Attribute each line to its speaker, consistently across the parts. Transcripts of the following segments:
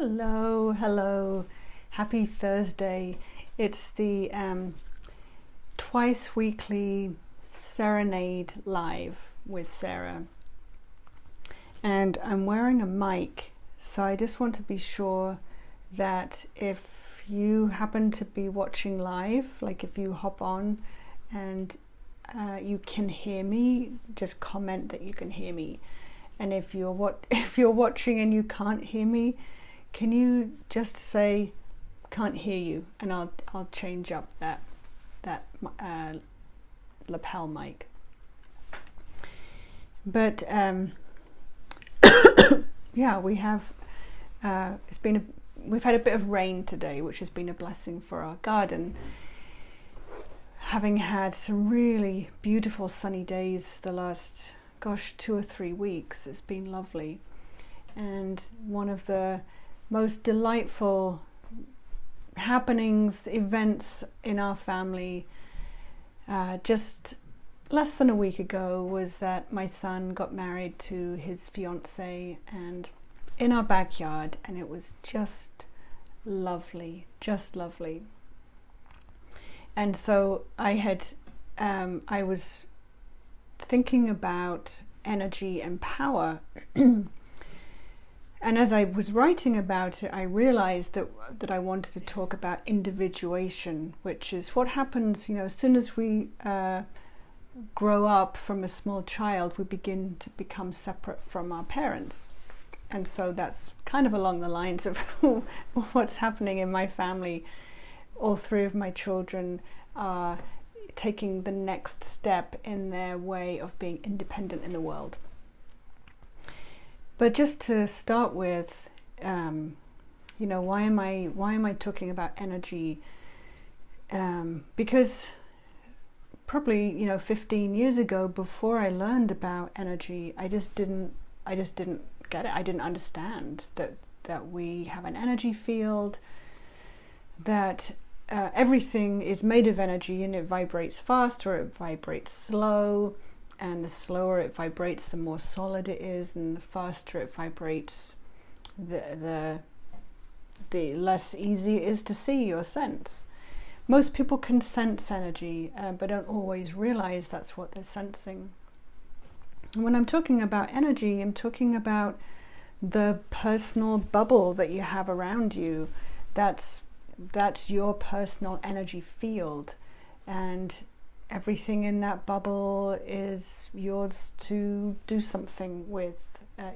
Speaker 1: Hello, hello. Happy Thursday. It's the twice weekly Serenade Live with Sarah. And I'm wearing a mic, so I just want to be sure that if you happen to be watching live, like if you hop on and you can hear me, just comment that you can hear me. And if you're watching and you can't hear me, can you just say can't hear you, and I'll change up that lapel mic. But yeah, we've had a bit of rain today, which has been a blessing for our garden. Having had some really beautiful sunny days the last 2 or 3 weeks, it's been lovely. And one of the most delightful happenings, events in our family just less than a week ago was that my son got married to his fiancée and in our backyard, and it was just lovely. And so I was thinking about energy and power. And as I was writing about it, I realized that I wanted to talk about individuation, which is what happens, as soon as we grow up from a small child, we begin to become separate from our parents. And so that's kind of along the lines of what's happening in my family. All 3 of my children are taking the next step in their way of being independent in the world. But just to start with, why am I talking about energy? Because probably 15 years ago, before I learned about energy, I just didn't get it. I didn't understand that we have an energy field, that everything is made of energy, and it vibrates fast or it vibrates slow. And the slower it vibrates, the more solid it is, and the faster it vibrates, the less easy it is to see or sense. Most people can sense energy, but don't always realize that's what they're sensing. And when I'm talking about energy, I'm talking about the personal bubble that you have around you. That's your personal energy field, and everything in that bubble is yours to do something with.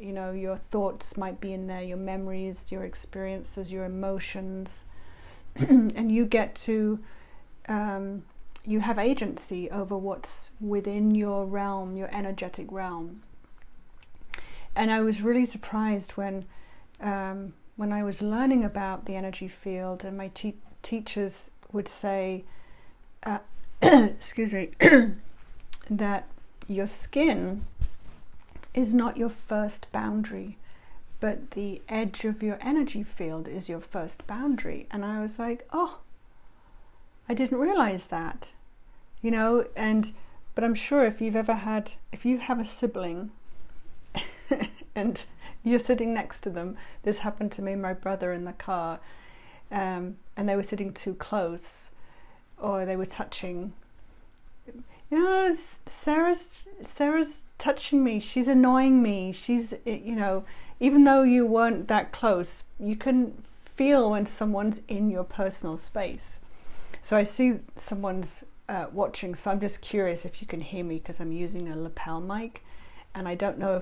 Speaker 1: Your thoughts might be in there, your memories, your experiences, your emotions, and you get to, you have agency over what's within your realm, your energetic realm. And I was really surprised when I was learning about the energy field, and my teachers would say, excuse me, that your skin is not your first boundary, but the edge of your energy field is your first boundary. And I was like, oh, I didn't realize that, but I'm sure if you have a sibling and you're sitting next to them, this happened to me and my brother in the car, and they were sitting too close, or they were touching. Sarah's touching me. She's annoying me. She's, even though you weren't that close, you can feel when someone's in your personal space. So I see someone's watching, so I'm just curious if you can hear me, because I'm using a lapel mic, and I don't know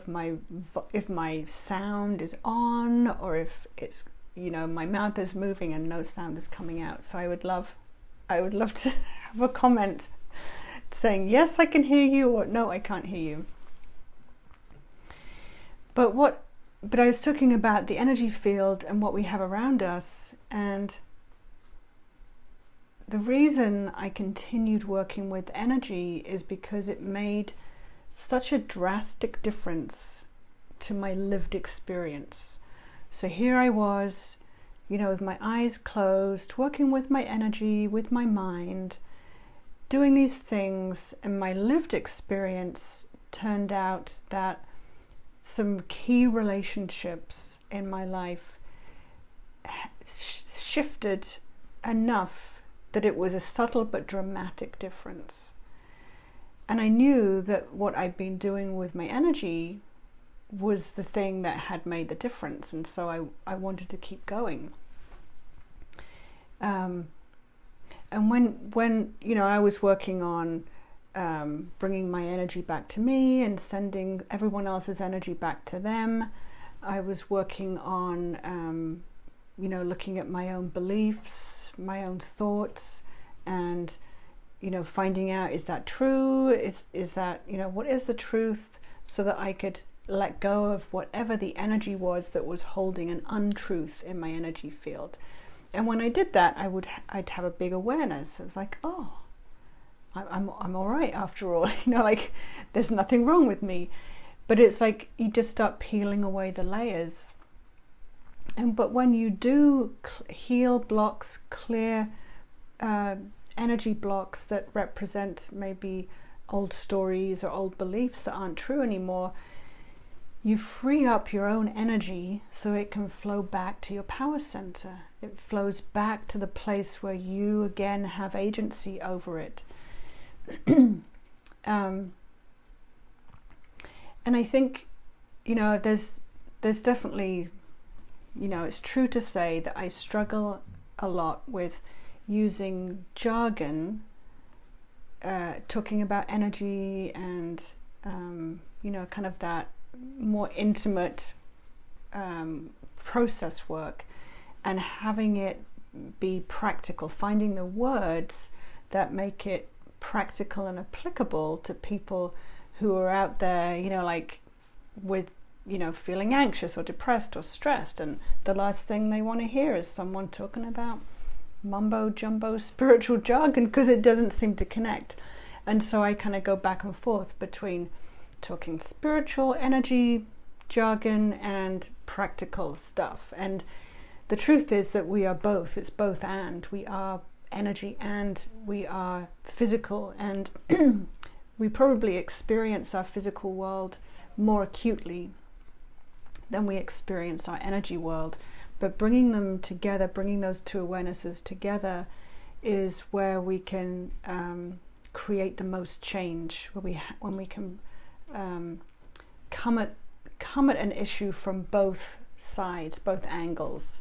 Speaker 1: if my sound is on, or if it's, my mouth is moving and no sound is coming out. So I would love to have a comment saying, yes, I can hear you, or no, I can't hear you. But I was talking about the energy field and what we have around us, and the reason I continued working with energy is because it made such a drastic difference to my lived experience. So here I was, with my eyes closed, working with my energy, with my mind, doing these things, and my lived experience turned out that some key relationships in my life shifted enough that it was a subtle but dramatic difference. And I knew that what I'd been doing with my energy was the thing that had made the difference, and so I wanted to keep going. And when I was working on bringing my energy back to me and sending everyone else's energy back to them, I was working on looking at my own beliefs, my own thoughts, and finding out, is that true? Is that, what is the truth, so that I could let go of whatever the energy was that was holding an untruth in my energy field. And when I did that, I'd have a big awareness. It was like, oh, I'm all right after all. There's nothing wrong with me. But it's like you just start peeling away the layers. But when you do heal blocks, clear energy blocks that represent maybe old stories or old beliefs that aren't true anymore, you free up your own energy so it can flow back to your power center. It flows back to the place where you again have agency over it. And I think, there's definitely, it's true to say that I struggle a lot with using jargon, talking about energy and, kind of that more intimate process work, and having it be practical, finding the words that make it practical and applicable to people who are out there, with, feeling anxious or depressed or stressed, and the last thing they want to hear is someone talking about mumbo jumbo spiritual jargon, because it doesn't seem to connect. And so I kind of go back and forth between talking spiritual energy jargon and practical stuff. And the truth is that we are both. It's both and. We are energy and we are physical, and we probably experience our physical world more acutely than we experience our energy world. But bringing them together, bringing those two awarenesses together, is where we can create the most change. When we can come at an issue from both sides, both angles.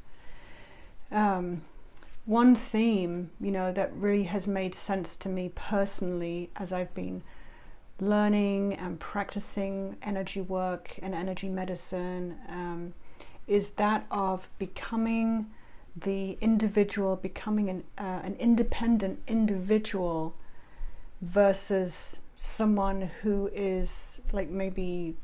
Speaker 1: One theme, that really has made sense to me personally as I've been learning and practicing energy work and energy medicine, is that of becoming the individual, becoming an independent individual versus someone who is like maybe,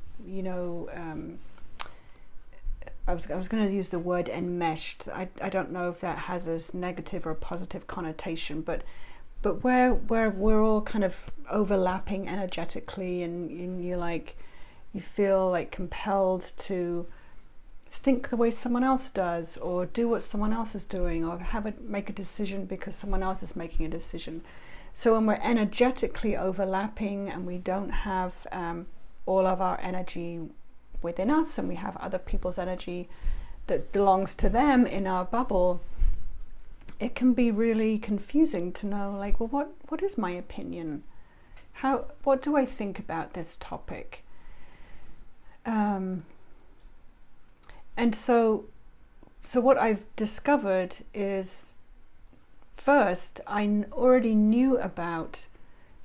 Speaker 1: I was going to use the word enmeshed. I don't know if that has a negative or a positive connotation, but where we're all kind of overlapping energetically, and you feel like compelled to think the way someone else does, or do what someone else is doing, or make a decision because someone else is making a decision. So when we're energetically overlapping and we don't have all of our energy within us, and we have other people's energy that belongs to them in our bubble, it can be really confusing to know, what is my opinion? What do I think about this topic? And so what I've discovered is, first, I already knew about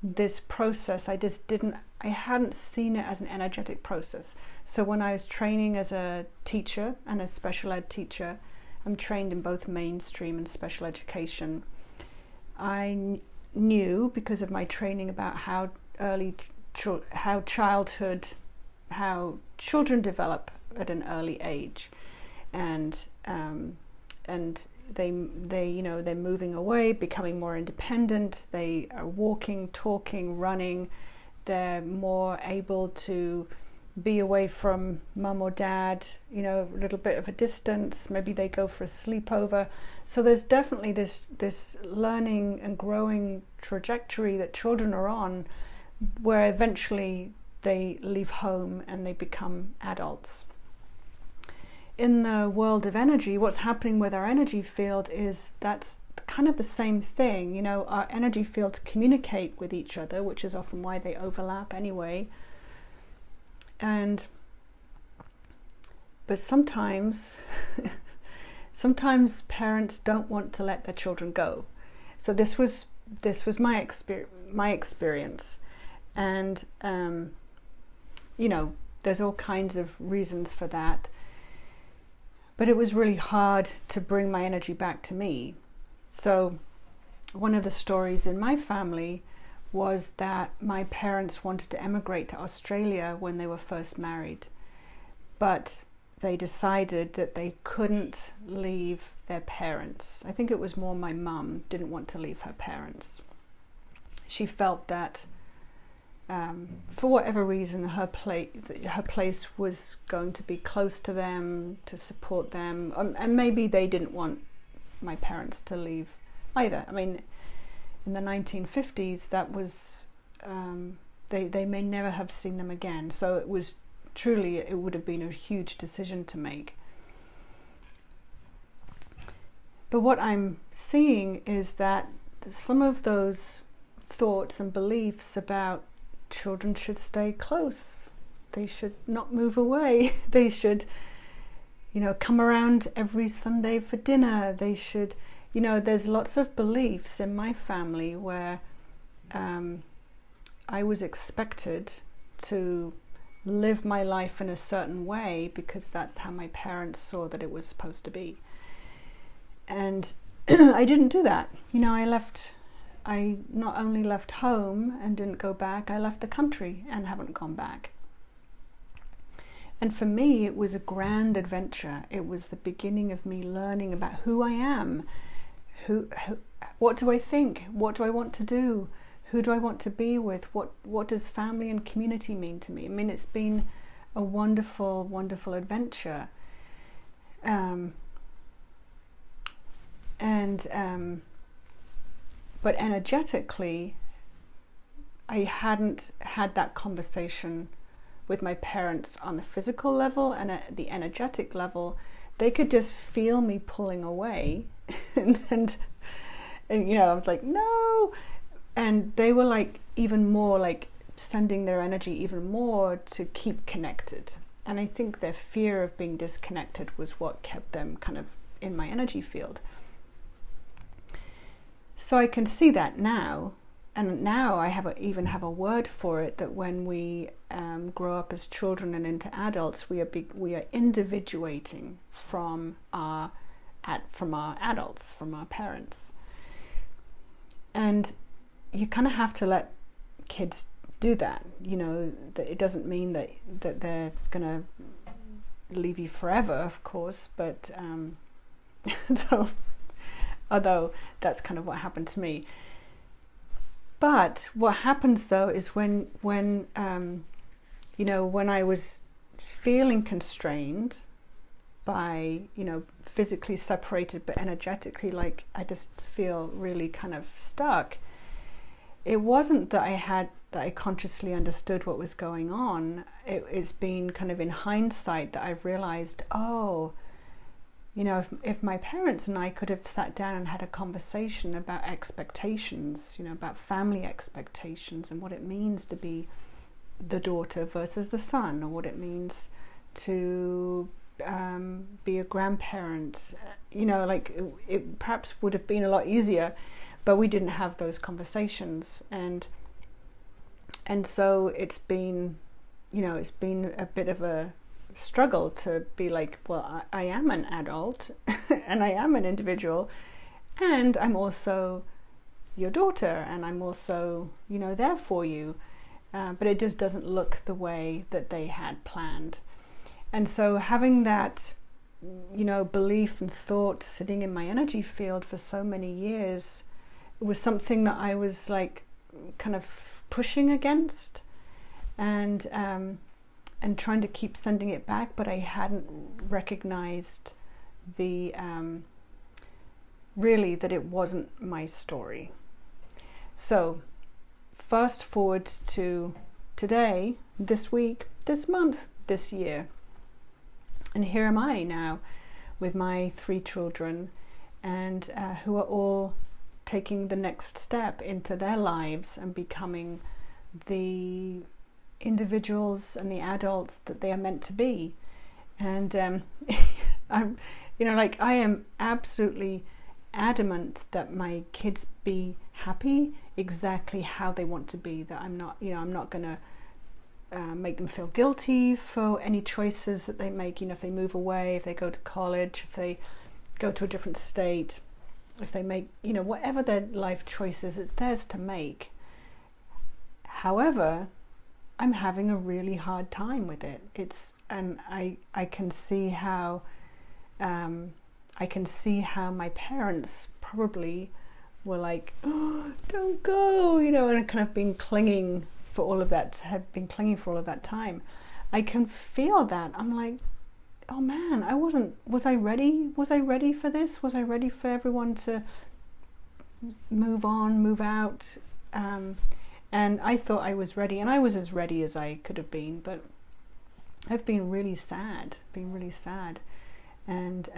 Speaker 1: this process. I hadn't seen it as an energetic process. So when I was training as a teacher and a special ed teacher, I'm trained in both mainstream and special education. I knew, because of my training, about how children develop at an early age, and they're moving away, becoming more independent. They are walking, talking, running. They're more able to be away from mum or dad, a little bit of a distance. Maybe they go for a sleepover. So there's definitely this learning and growing trajectory that children are on, where eventually they leave home and they become adults. in the world of energy, what's happening with our energy field is that's kind of the same thing. You know, our energy fields communicate with each other, which is often why they overlap anyway. But sometimes parents don't want to let their children go. So this was my experience, and you know, there's all kinds of reasons for that. But it was really hard to bring my energy back to me. So one of the stories in my family was that my parents wanted to emigrate to Australia when they were first married, but they decided that they couldn't leave their parents. I think it was more my mum didn't want to leave her parents. She felt that for whatever reason, her place was going to be close to them, to support them, and maybe they didn't want my parents to leave either. I mean, in the 1950s, that was they may never have seen them again. So it was truly, it would have been a huge decision to make. But what I'm seeing is that some of those thoughts and beliefs about children should stay close, they should not move away, they should, you know, come around every Sunday for dinner, they should, you know, there's lots of beliefs in my family where I was expected to live my life in a certain way because that's how my parents saw that it was supposed to be. And I didn't do that. You know, I not only left home and didn't go back, I left the country and haven't gone back. And for me, it was a grand adventure. It was the beginning of me learning about who I am, what do I think, what do I want to do, who do I want to be with, what does family and community mean to me. I mean, it's been a wonderful, wonderful adventure. But energetically, I hadn't had that conversation with my parents on the physical level, and at the energetic level, they could just feel me pulling away, and you know, I was like, no, and they were like even more like sending their energy even more to keep connected. And I think their fear of being disconnected was what kept them kind of in my energy field. So I can see that now, and now I even have a word for it, that when we grow up as children and into adults, we are individuating from our adults, from our parents. And you kind of have to let kids do that. You know, that it doesn't mean that they're gonna leave you forever, of course, but so. Although that's kind of what happened to me. But what happens though is when you know, when I was feeling constrained by, you know, physically separated but energetically, like I just feel really kind of stuck. It wasn't that I consciously understood what was going on. It's been kind of in hindsight that I've realized, oh, you know, if my parents and I could have sat down and had a conversation about expectations, you know, about family expectations and what it means to be the daughter versus the son, or what it means to be a grandparent, you know, like it perhaps would have been a lot easier, but we didn't have those conversations. And so it's been, you know, it's been a bit of a struggle to be like, well, I am an adult and I am an individual, and I'm also your daughter, and I'm also, you know, there for you, but it just doesn't look the way that they had planned. And so having that, you know, belief and thought sitting in my energy field for so many years, it was something that I was like kind of pushing against, and trying to keep sending it back, but I hadn't recognized the really that it wasn't my story. So fast forward to today, this week, this month, this year, And here am I now with my 3 children, and who are all taking the next step into their lives and becoming the individuals and the adults that they are meant to be. And I'm, I am absolutely adamant that my kids be happy exactly how they want to be. That I'm not going to make them feel guilty for any choices that they make. If they move away, if they go to college, if they go to a different state, if they make, whatever their life choices, it's theirs to make. However, I'm having a really hard time with it. And I can see how my parents probably were like, oh, don't go, and kind of been clinging for all of that, had been clinging for all of that time. I can feel that. I'm like, oh man, was I ready? Was I ready for this? Was I ready for everyone to move on, move out? And I thought I was ready, and I was as ready as I could have been, but I've been really sad, and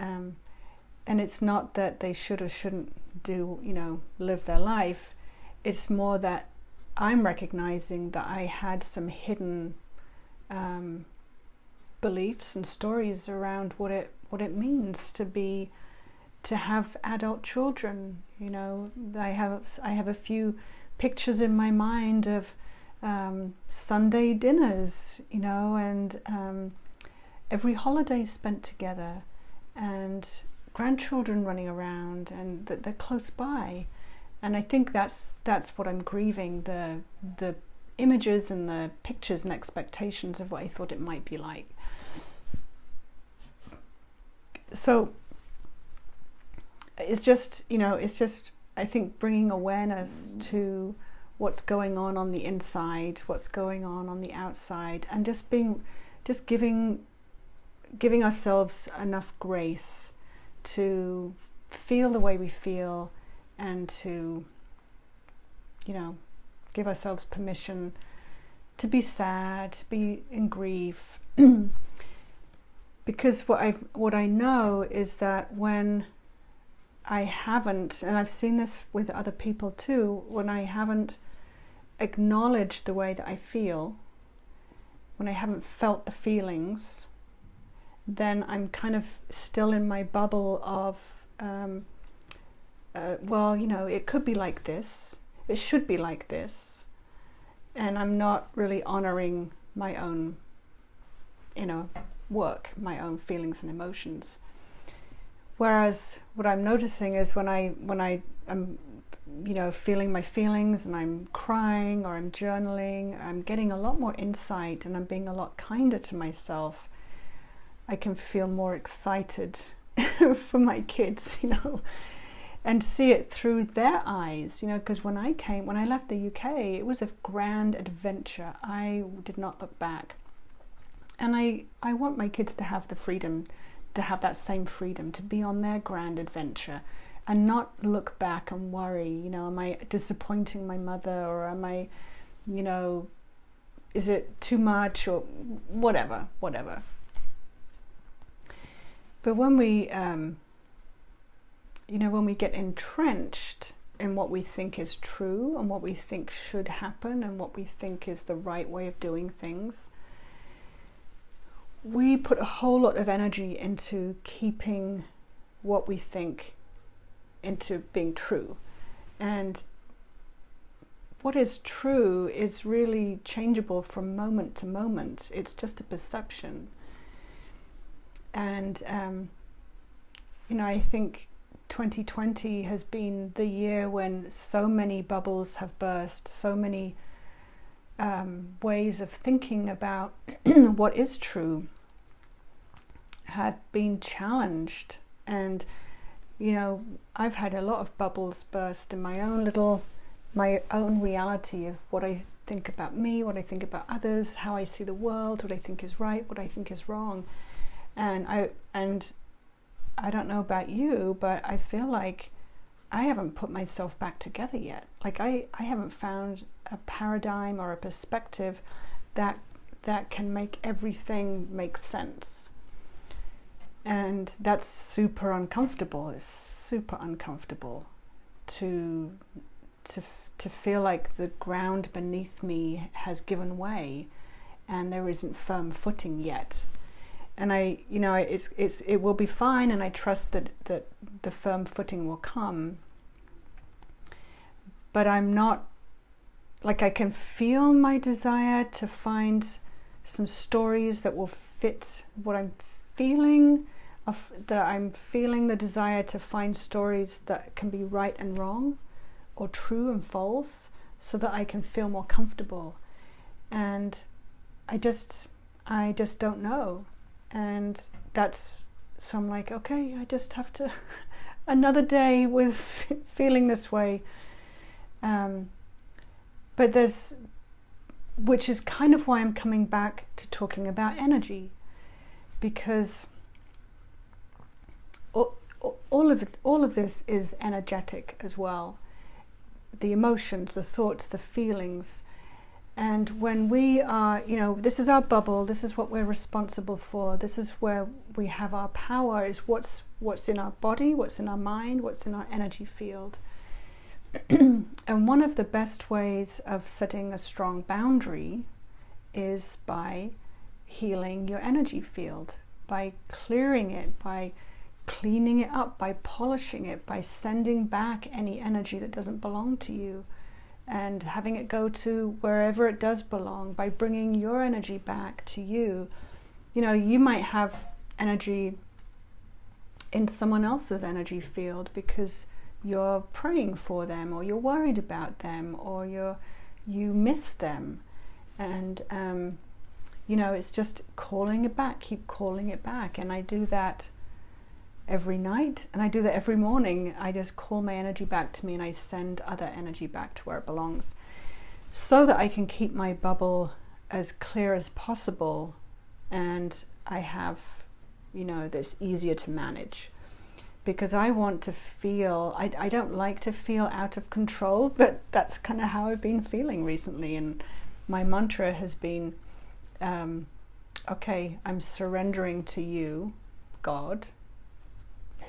Speaker 1: it's not that they should or shouldn't do, live their life. It's more that I'm recognizing that I had some hidden beliefs and stories around what it means to have adult children. I have a few pictures in my mind of Sunday dinners, and every holiday spent together, and grandchildren running around, and that they're close by. And I think that's what I'm grieving, the images and the pictures and expectations of what I thought it might be like. So it's just I think bringing awareness to what's going on the inside, what's going on the outside, and just giving ourselves enough grace to feel the way we feel, and to give ourselves permission to be sad, to be in grief. Because what I know is that when I haven't, and I've seen this with other people too, when I haven't acknowledged the way that I feel, when I haven't felt the feelings, then I'm kind of still in my bubble of, it could be like this, it should be like this, and I'm not really honoring my own, work, my own feelings and emotions. Whereas what I'm noticing is when I am, feeling my feelings, and I'm crying, or I'm journaling, I'm getting a lot more insight, and I'm being a lot kinder to myself. I can feel more excited for my kids, and see it through their eyes, because when I left the UK, it was a grand adventure. I did not look back. And I want my kids to have the freedom, to have that same freedom, to be on their grand adventure and not look back and worry, am I disappointing my mother, or am I, is it too much, or whatever. But when we, when we get entrenched in what we think is true, and what we think should happen, and what we think is the right way of doing things, we put a whole lot of energy into keeping what we think into being true. And what is true is really changeable from moment to moment. It's just a perception. And, I think 2020 has been the year when so many bubbles have burst, so many ways of thinking about what is true have been challenged. And I've had a lot of bubbles burst in my own reality of what I think about me, what I think about others, how I see the world, what I think is right, what I think is wrong. And I don't know about you, but I feel like I haven't put myself back together yet. Like I haven't found a paradigm or a perspective that can make everything make sense. And that's super uncomfortable. It's super uncomfortable to feel like the ground beneath me has given way and there isn't firm footing yet. And it will be fine, and I trust that the firm footing will come. But I'm not, like, I can feel my desire to find some stories that will fit what I'm feeling, that I'm feeling the desire to find stories that can be right and wrong, or true and false, so that I can feel more comfortable. And I just don't know. And so I'm like, okay, I just have to, another day with feeling this way. Which is kind of why I'm coming back to talking about energy, because all of this is energetic as well. The emotions, the thoughts, the feelings. And when we are, this is our bubble, this is what we're responsible for, this is where we have our power, is what's in our body, what's in our mind, what's in our energy field. And one of the best ways of setting a strong boundary is by healing your energy field, by clearing it, by cleaning it up, by polishing it, by sending back any energy that doesn't belong to you, and having it go to wherever it does belong, by bringing your energy back to you. You might have energy in someone else's energy field because you're praying for them, or you're worried about them, or you miss them. And it's just calling it back, keep calling it back. And I do that every night, and I do that every morning. I just call my energy back to me, and I send other energy back to where it belongs, so that I can keep my bubble as clear as possible, and I have, that's easier to manage. Because I want to feel, I don't like to feel out of control, but that's kind of how I've been feeling recently. And my mantra has been, okay, I'm surrendering to you, God,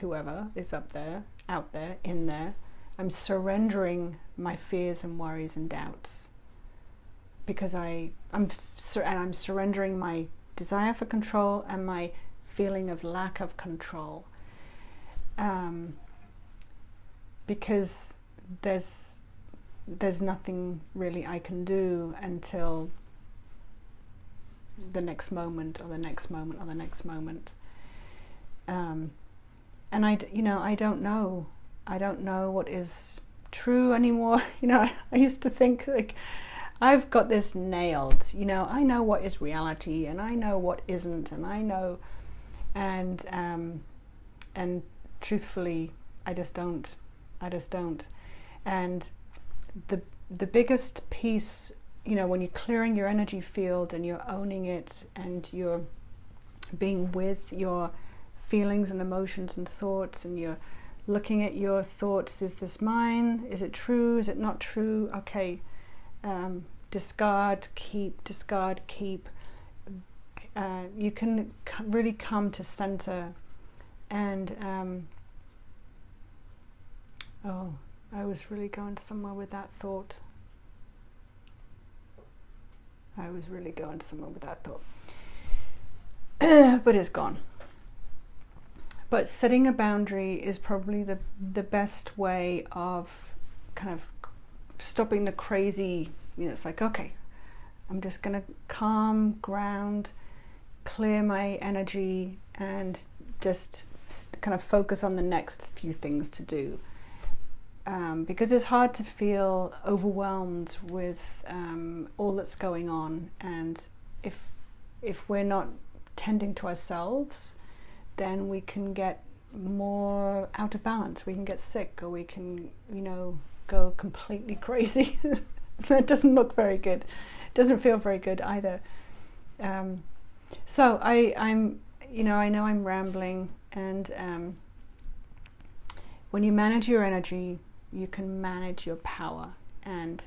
Speaker 1: whoever is up there, out there, in there. I'm surrendering my fears and worries and doubts, because I'm surrendering my desire for control and my feeling of lack of control, because there's nothing really I can do until the next moment, or the next moment, or the next moment. And I don't know what is true anymore. I used to think, like, I've got this nailed. I know what is reality, and I know what isn't, and I know, and truthfully, I just don't. And the biggest piece, when you're clearing your energy field and you're owning it, and you're being with your feelings and emotions and thoughts, and you're looking at your thoughts, is this mine? Is it true? Is it not true? Okay, discard, keep, discard, keep. You can really come to center. And I was really going somewhere with that thought. But it's gone. But setting a boundary is probably the best way of kind of stopping the crazy, it's like, okay, I'm just going to calm, ground, clear my energy, and just kind of focus on the next few things to do. Because it's hard to feel overwhelmed with all that's going on. And if we're not tending to ourselves, then we can get more out of balance. We can get sick, or we can, go completely crazy. That doesn't look very good. It doesn't feel very good either. So I'm, I know I'm rambling, and when you manage your energy, you can manage your power. And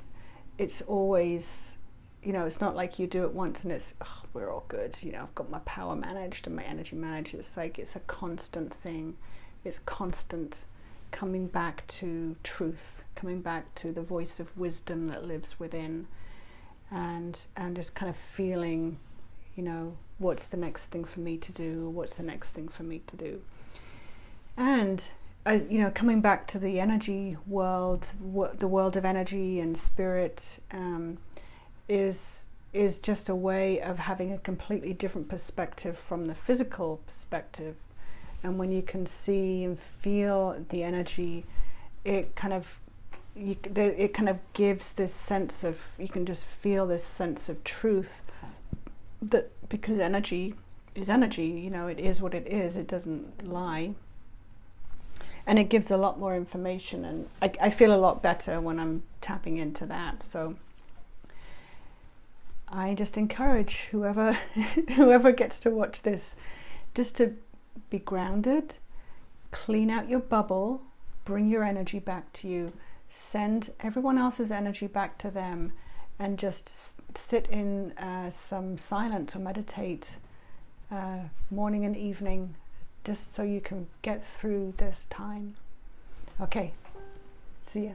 Speaker 1: it's always you know, it's not like you do it once and it's, oh, we're all good, you know, I've got my power managed and my energy managed. It's like, it's a constant thing. It's constant coming back to truth, coming back to the voice of wisdom that lives within, and just kind of feeling, you know, what's the next thing for me to do? What's the next thing for me to do? And you know, coming back to the energy world, the world of energy and spirit, is just a way of having a completely different perspective from the physical perspective. And when you can see and feel the energy, it kind of gives this sense of, you can just feel this sense of truth, that because energy is energy, you know, it is what it is, it doesn't lie. And it gives a lot more information, and I feel a lot better when I'm tapping into that. So I just encourage whoever gets to watch this, just to be grounded, clean out your bubble, bring your energy back to you, send everyone else's energy back to them, and just sit in some silence or meditate morning and evening, just so you can get through this time. Okay, see ya.